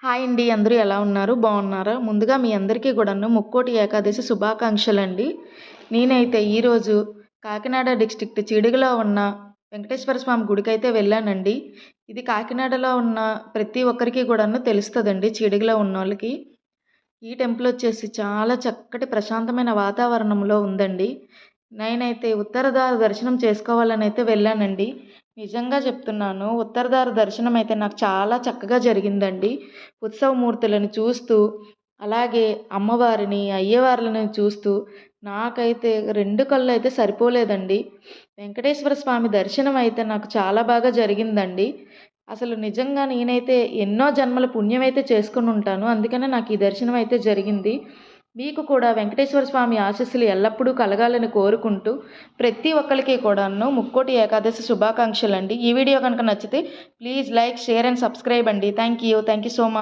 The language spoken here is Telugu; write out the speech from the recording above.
హాయ్ అండి. అందరూ ఎలా ఉన్నారు? బాగున్నారా? ముందుగా మీ అందరికీ కూడాను ముక్కోటి ఏకాదశి శుభాకాంక్షలండి. నేనైతే ఈరోజు కాకినాడ డిస్ట్రిక్ట్ చీడిగలో ఉన్న వెంకటేశ్వర స్వామి గుడికైతే వెళ్ళానండి. ఇది కాకినాడలో ఉన్న ప్రతి ఒక్కరికి కూడాను తెలుస్తదండి చీడిగలో ఉన్నోళ్ళకి. ఈ టెంపుల్ వచ్చేసి చాలా చక్కటి ప్రశాంతమైన వాతావరణంలో ఉందండి. నేనైతే ఉత్తరధార దర్శనం చేసుకోవాలనైతే వెళ్ళానండి. నిజంగా చెప్తున్నాను. ఉత్తరధార దర్శనం అయితే నాకు చాలా చక్కగా జరిగిందండి. ఉత్సవమూర్తులను చూస్తూ, అలాగే అమ్మవారిని, అయ్యవార్లను చూస్తూ నాకైతే 2 కళ్ళైతే సరిపోలేదండి. వెంకటేశ్వర స్వామి దర్శనం అయితే నాకు చాలా బాగా జరిగిందండి. అసలు నిజంగా నేనైతే ఎన్నో జన్మల పుణ్యమైతే చేసుకొనుంటాను. అందుకనే నాకు ఈ దర్శనం అయితే జరిగింది. మీకు కూడా వెంకటేశ్వర స్వామి ఆశీస్సులు ఎల్లప్పుడూ కలగాలని కోరుకుంటూ, ప్రతి ఒక్కళ్ళకి కూడాను ముక్కోటి ఏకాదశి శుభాకాంక్షలండి. ఈ వీడియో కనుక నచ్చితే please like, share and subscribe అండి. Thank you so much.